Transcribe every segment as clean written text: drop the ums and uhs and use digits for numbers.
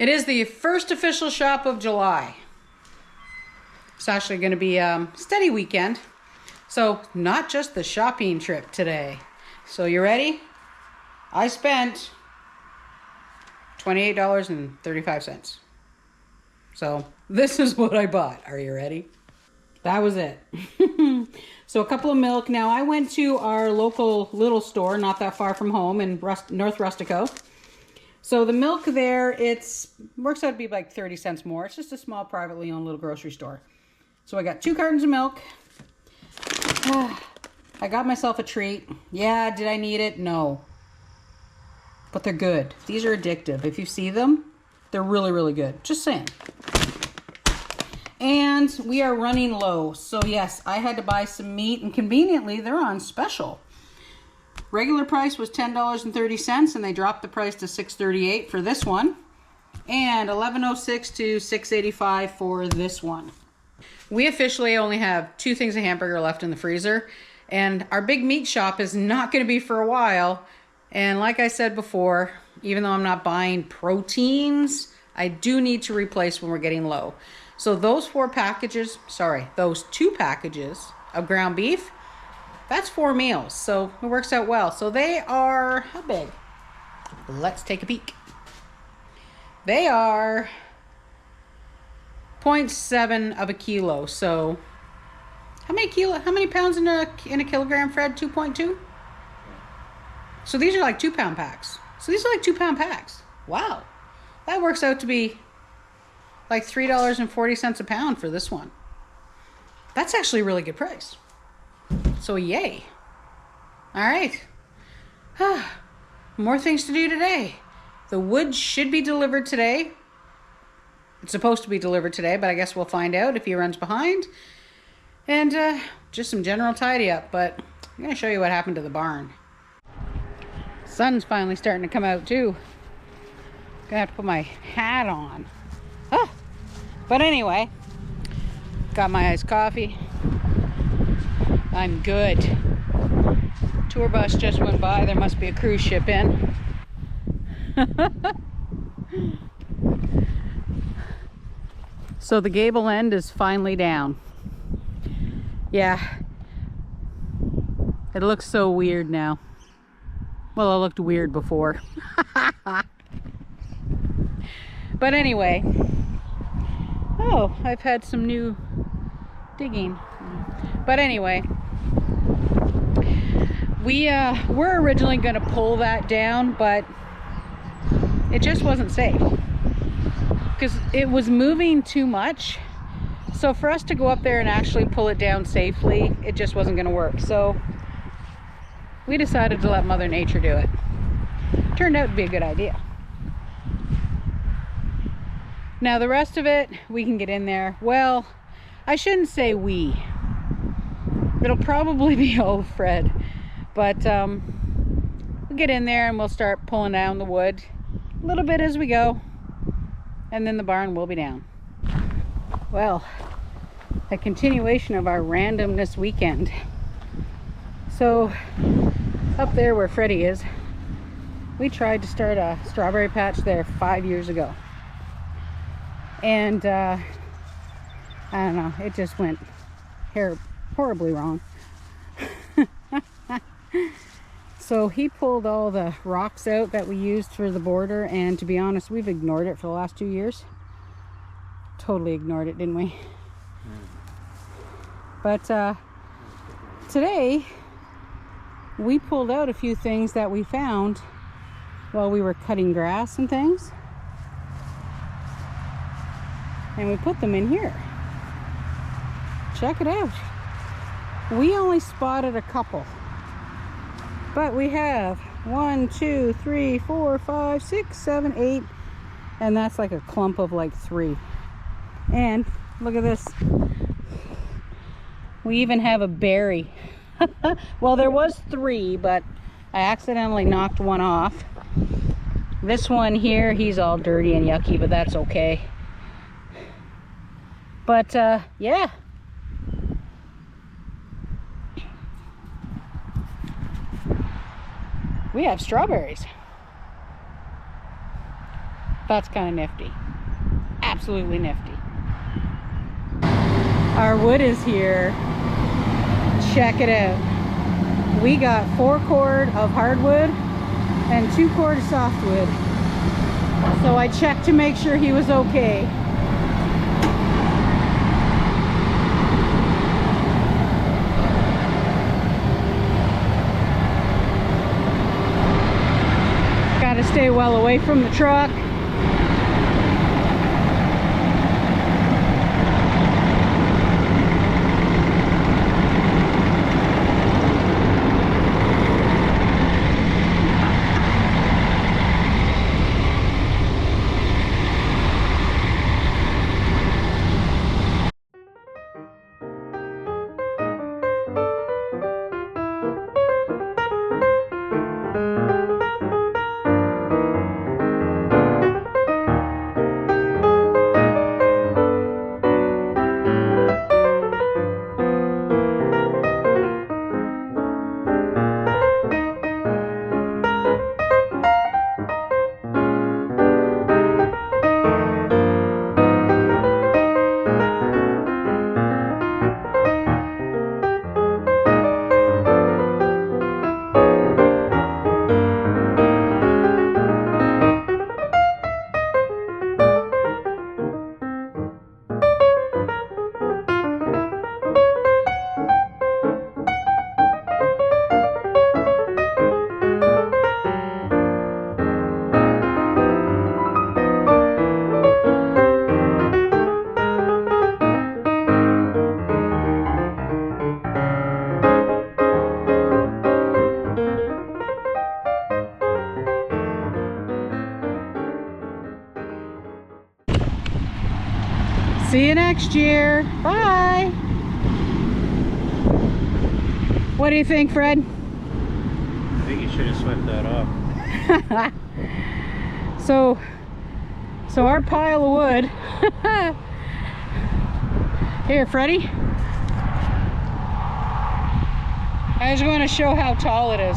It is the first official shop of July. It's actually going to be a steady weekend. So not just the shopping trip today. So you ready? I spent $28.35. So this is what I bought. Are you ready? That was it. So a couple of milk. Now I went to our local little store, not that far from home in North Rustico. So the milk there, works out to be like 30 cents more. It's just a small privately owned little grocery store. So I got 2 cartons of milk. I got myself a treat. Yeah, did I need it? No. But they're good. These are addictive. If you see them, they're really, really good. Just saying. And we are running low. So yes, I had to buy some meat, and conveniently they're on special. Regular price was $10.30, and they dropped the price to $6.38 for this one, and $11.06 to $6.85 for this one. We officially only have 2 things of hamburger left in the freezer, and our big meat shop is not going to be for a while. And like I said before, even though I'm not buying proteins, I do need to replace when we're getting low. So those 2 packages of ground beef, that's 4 meals, so it works out well. So they are, how big? Let's take a peek. They are 0.7 of a kilo. So how many pounds in a kilogram, Fred? 2.2? So these are like 2-pound packs. So these are like 2-pound packs. Wow. That works out to be like $3.40 a pound for this one. That's actually a really good price. So yay. All right. More things to do today. The wood should be delivered today. It's supposed to be delivered today, but I guess we'll find out if he runs behind. And just some general tidy up, but I'm going to show you what happened to the barn. Sun's finally starting to come out too. Gonna have to put my hat on. But anyway, got my iced coffee. I'm good. Tour bus just went by. There must be a cruise ship in. So the gable end is finally down. Yeah. It looks so weird now. Well, it looked weird before. But anyway. Oh, I've had some new digging. But anyway, we were originally going to pull that down, but it just wasn't safe because it was moving too much. So for us to go up there and actually pull it down safely, it just wasn't going to work. So we decided to let Mother Nature do it. Turned out to be a good idea. Now the rest of it, we can get in there. Well, I shouldn't say we. It'll probably be old Fred. But we'll get in there and we'll start pulling down the wood a little bit as we go. And then the barn will be down. Well, a continuation of our randomness weekend. So up there where Freddie is, we tried to start a strawberry patch there 5 years ago. And I don't know, it just went horribly wrong. So he pulled all the rocks out that we used for the border, and to be honest, we've ignored it for the last 2 years. Totally ignored it, didn't we? But today we pulled out a few things that we found while we were cutting grass and things, and we put them in here. Check it out. We only spotted a couple, but we have 1, 2, 3, 4, 5, 6, 7, 8, and that's like a clump of like 3. And look at this. We even have a berry. Well, there was 3, but I accidentally knocked one off. This one here, he's all dirty and yucky, but that's okay. But yeah. We have strawberries. That's kind of nifty. Absolutely nifty. Our wood is here. Check it out. We got 4 cord of hardwood and 2 cord of softwood. So I checked to make sure he was okay. Got to stay well away from the truck. See you next year. Bye. What do you think, Fred? I think you should have swept that off. So our pile of wood. Here, Freddie. I just want to show how tall it is.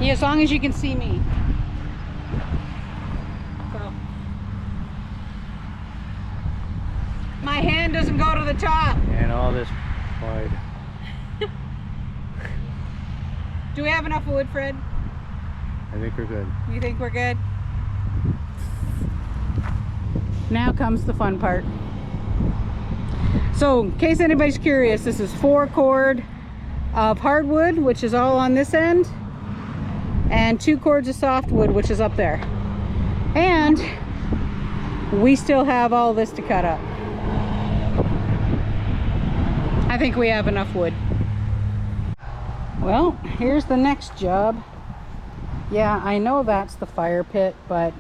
Yeah, as long as you can see me. My hand doesn't go to the top. And all this wide. Do we have enough wood, Fred? I think we're good. You think we're good? Now comes the fun part. So, in case anybody's curious, this is 4 cord of hardwood, which is all on this end, and 2 cords of softwood, which is up there. And we still have all this to cut up. I think we have enough wood. Well, here's the next job. Yeah, I know that's the fire pit, but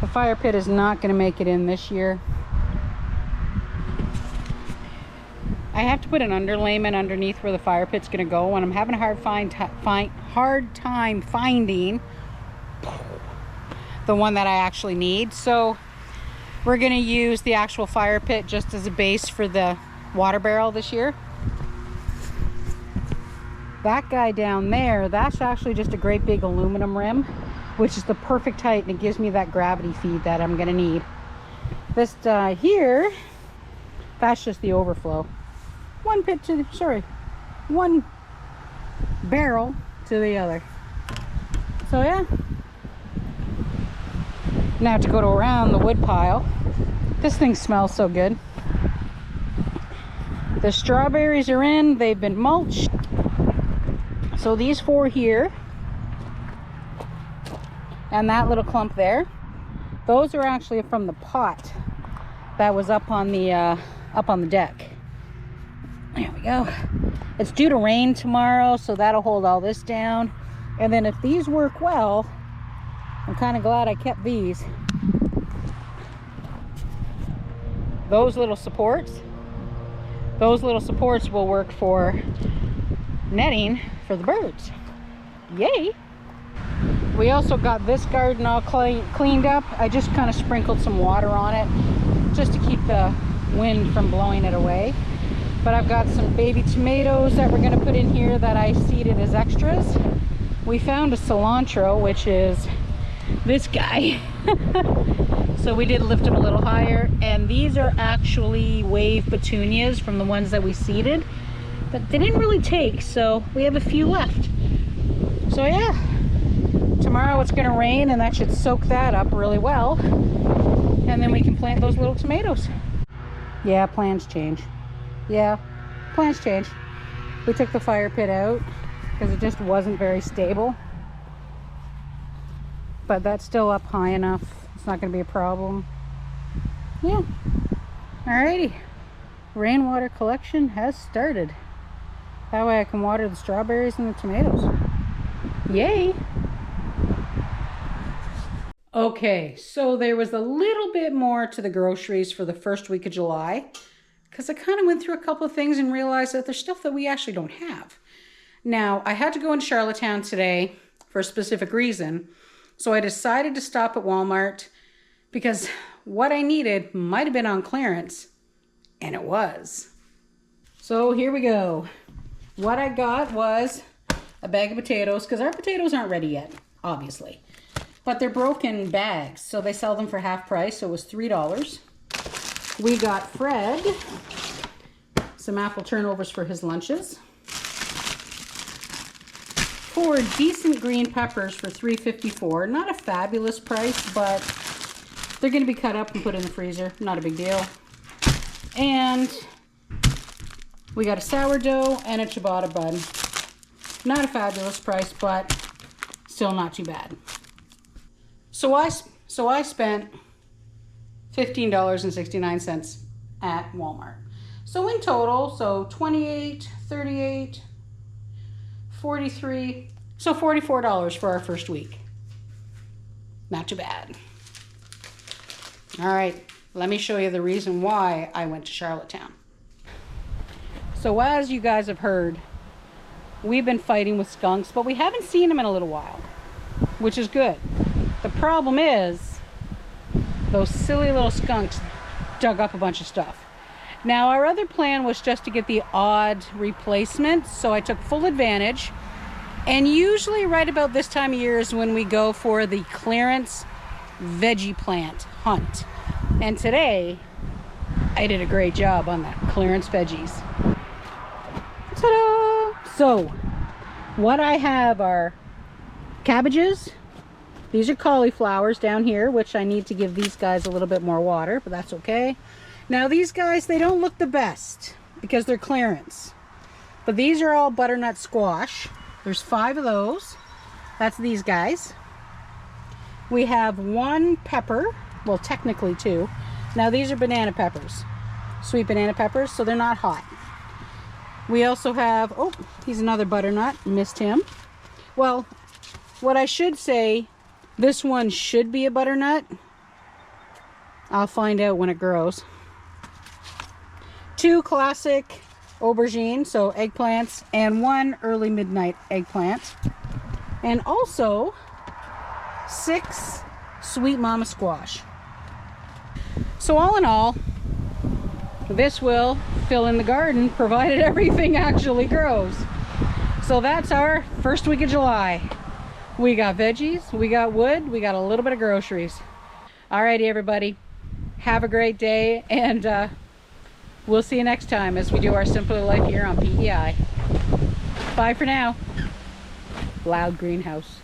the fire pit is not going to make it in this year. I have to put an underlayment underneath where the fire pit's going to go, and I'm having a hard time finding the one that I actually need. So we're going to use the actual fire pit just as a base for the water barrel this year. That guy down there, that's actually just a great big aluminum rim, which is the perfect height, and it gives me that gravity feed that I'm going to need. This here, that's just the overflow. One barrel to the other. So yeah. Now to go to around the wood pile. This thing smells so good. The strawberries are in, they've been mulched. So these 4 here, and that little clump there, those are actually from the pot that was up on the deck. There we go. It's due to rain tomorrow, so that'll hold all this down. And then if these work well, I'm kind of glad I kept these. Those little supports will work for netting for the birds. Yay! We also got this garden all cleaned up. I just kind of sprinkled some water on it just to keep the wind from blowing it away. But I've got some baby tomatoes that we're going to put in here that I seeded as extras. we found a cilantro, which is this guy. So we did lift them a little higher, and these are actually wave petunias from the ones that we seeded, but they didn't really take, so we have a few left. So yeah, tomorrow it's gonna rain and that should soak that up really well, and then we can plant those little tomatoes. Yeah, plans change. Yeah, plans change. We took the fire pit out because it just wasn't very stable, but that's still up high enough. It's not going to be a problem. Yeah. Alrighty. Rainwater collection has started. That way I can water the strawberries and the tomatoes. Yay! Okay, so there was a little bit more to the groceries for the first week of July, because I kind of went through a couple of things and realized that there's stuff that we actually don't have. Now, I had to go into Charlottetown today for a specific reason, so I decided to stop at Walmart because what I needed might have been on clearance, and it was. So here we go. What I got was a bag of potatoes, because our potatoes aren't ready yet, obviously. But they're broken bags, so they sell them for half price, so it was $3. We got Fred some apple turnovers for his lunches. 4 decent green peppers for $3.54. Not a fabulous price, but they're going to be cut up and put in the freezer. Not a big deal. And we got a sourdough and a ciabatta bun. Not a fabulous price, but still not too bad. So I spent $15.69 at Walmart. So in total, so 28, 38, 43, so $44 for our first week. Not too bad. All right, let me show you the reason why I went to Charlottetown. So as you guys have heard, we've been fighting with skunks, but we haven't seen them in a little while, which is good. The problem is those silly little skunks dug up a bunch of stuff. Now our other plan was just to get the odd replacement, so I took full advantage. And usually right about this time of year is when we go for the clearance veggie plant hunt. And today I did a great job on that clearance veggies. Ta-da! So what I have are cabbages. These are cauliflowers down here, which I need to give these guys a little bit more water, but that's okay. Now these guys, they don't look the best because they're clearance. But these are all butternut squash. There's 5 of those. That's these guys. We have 1 pepper, well technically 2. Now these are banana peppers, sweet banana peppers, so they're not hot. We also have, oh, he's another butternut, missed him. Well, what I should say, this one should be a butternut. I'll find out when it grows. 2 classic aubergine, so eggplants, and 1 early midnight eggplant. And also 6 sweet mama squash. So all in all, this will fill in the garden provided everything actually grows. So that's our first week of July. We got veggies, we got wood, we got a little bit of groceries. Alrighty everybody, have a great day, and we'll see you next time as we do our Simpler Life here on PEI. Bye for now. Loud greenhouse.